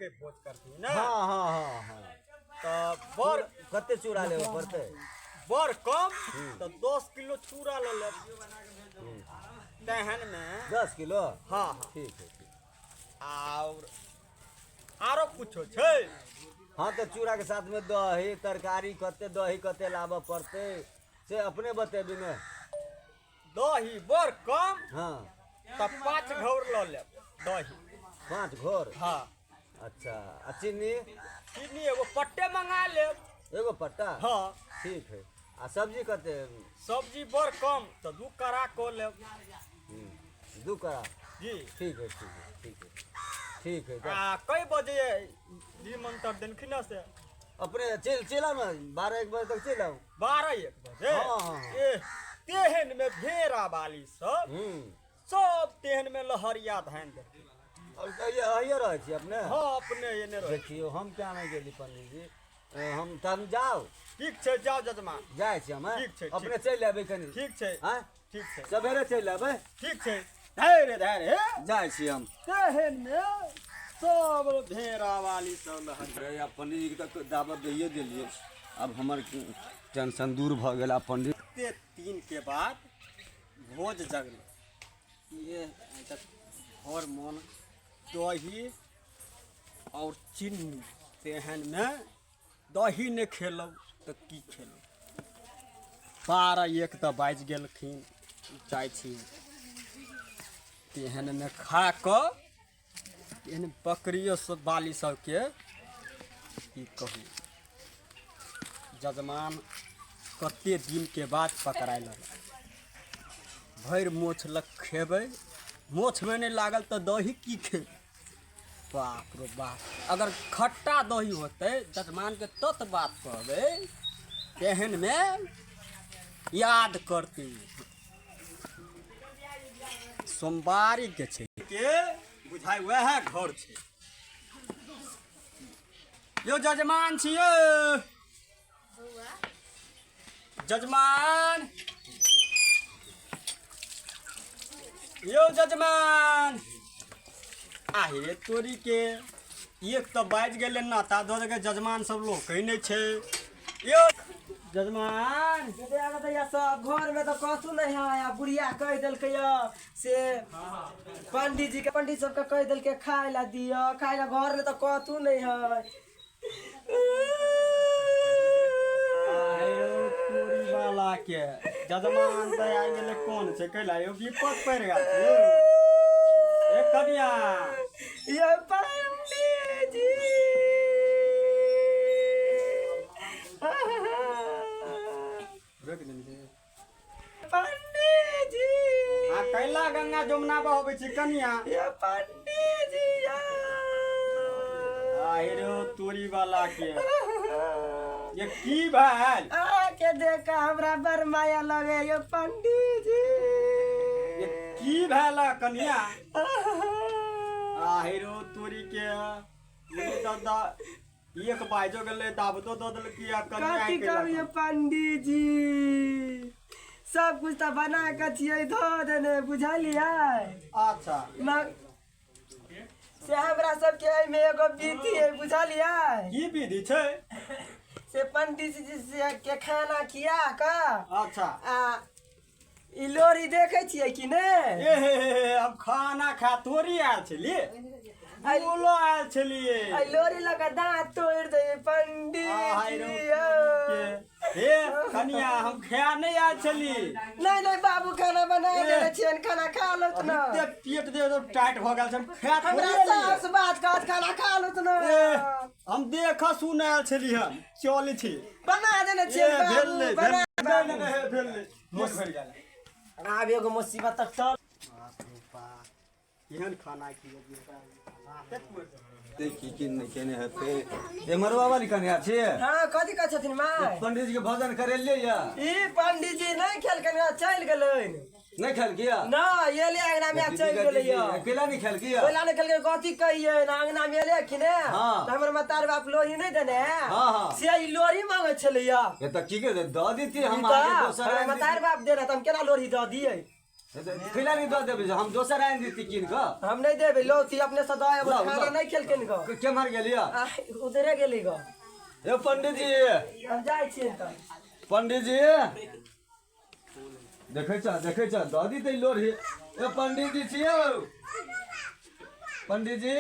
के भोज करती ना। हाँ हाँ हाँ हाँ तो बर कते चूड़ा ले पड़ते बर कम तो 10 किलो चूड़ा ले ले तेहन में 10 किलो। हाँ हाँ ठीक है ठीक। और आरो कुछो छै। हाँ तो चूड़ा के साथ में दही तरकारी कते दही कते लाबे पड़ते से अपने बतेबी में। दही बर कम हाँ तो 5 घौर ल ले दही 5 घोर। हाँ अच्छा आ चीनी चीनी एगो पट्टे मंगा ले। एगो पट्टा। हाँ ठीक है आ सब्जी कते सब्जी बर कम तो 2 कड़ा को ले 2 कड़ा। जी। ठीक है ठीक है ठीक है ठीक है। आ कई बजे निमंत्रण देनखिन से अपने चिल्ला में 12-1 बजे तक चिल्लाऊं। 12-1 बजे। हाँ, हाँ। ए तेहन में भेड़ा वाली सब सब तेहन में लहरिया धान दे। और ये आइए रहे छी अपने। हाँ अपने ये ने रहे। देखियो हम क्या नहीं गेली पंडित जी हम तब जाओ। ठीक छै जाओ जजमान। जाए छी हम ठीक छै, अपने ठीक। चल आबे कनी। ठीक छै हां ठीक छै सवेरे चल आबे। ठीक छै धैर्य धैर्य जाए छी हम। तेहन में सब भेड़ा वाली सब लहरिया। अरे या पंडित जी के तो दावत दइए देलिए अब हमर टेंशन दूर भ गेला पंडित। ते 3 के बाद भोज जगल ये घर मन दही और चीनी तेहन में दही नहीं खेलो तो की खेलो। 12-1 तो बाज गेलखिन चाय छी तेहन में खा क तेहन बकरियों सब बाली सबके की कहू जजमान कते दिन के बाद पकड़ायल भैर मोछ लग खेबै मोछ में नहीं लागल तो दही की खे। बाप रे बाप अगर खट्टा दही होते जजमान के तत बात कहबै तेहन में याद करती। सोमवारी के छै के बुझाय वह घर छै। यो जजमान छियो जजमान यो जजमान आहिरे तोरी के 1 तो बाज गेले नाता धो के जजमान सब लोग कहीं नहीं छे। यो जजमान सब घर में तो कथू नहीं है बुढ़िया कह दिल से पंडित सबके कह दिल के खाए ला दियो खाए ला घर में तो कथू नहीं है। तोरी वाला के जजमान तो आ गेले कौन से कहला यो विपत पड़ गेल छै। ए कनिया ये पंडित जी पंडित जी आ कैला गंगा जमुना बहबै छी कनिया। ये पंडित जी आहिरो तोरी वाला के ये की भेल आके देखा हमरा बड़ माया लगे ये पंडित जी। ये की भेल कनिया। आहिरो तोरी के ये दादा 1 बाजो गेले दावतो दो देल किया कनिया कथी कहू ये पंडित जी सब कुछ तो बना के छियै धो देने बुझलियै। अच्छा से हमरा सबके एहिमे एगो विधि है बुझलियै। की विधि छै। से पंडित जी से के खाना खिया का अच्छा आ ई लोरी देखे छियै कि ने। ए अब खाना खा तोरी आयल छली बोलो आयल छलिए। आई लोरी लगा दांत तोड़ दे पंडित आहिरो जी। हे कनिया हम खा नहीं आयल छली। नहीं नहीं बाबू खाना बना देने छियन खाना खा लो त ना। अते पेट दे तो टाइट भ गेल छै खा हमरा थोड़ी सास बात कहत खाना खा लो त ना। हम देख सुन आयल छली हम चली छी बना देने छियन भेल बाबू बना नहीं भेल नहीं मोस भर गेल। आब एगो मुसीबत तक चल केहन खाना की देखी कि नहीं केने हेते ए मरवा वाली कन्या छी। हां कथि कह छथिन माय पंडित जी के भोजन करे ले या ई पंडित जी नहीं खेल के चल गेलन। नहीं खेल किया ना ये ले अंगना में चल गेलै या अकेला नहीं खेल किया। ओला ने खेल के कथि कहिए ना अंगना में ले कि ने हाँ। त हमर मतार बाप लोरी नहीं देने हाँ, हाँ। से ई लोरी मांगे छले या ये तो की के द देती हम हमर आगे दोसर मतार बाप देना त हम केना लोरी द दिए। खिला नहीं दऽ देबै हम दोसर आनि देती कीन कऽ हम नहीं देबे लो ती अपने सदा ला, खाना ला। नहीं खेलकिन गो केम्हर गेलियै उधरे गेली गो ए पंडित जी हम जाइ छियै त पंडित जी देखै छ ददी तै लोढ़ी ए पंडित जी छियै पंडित जी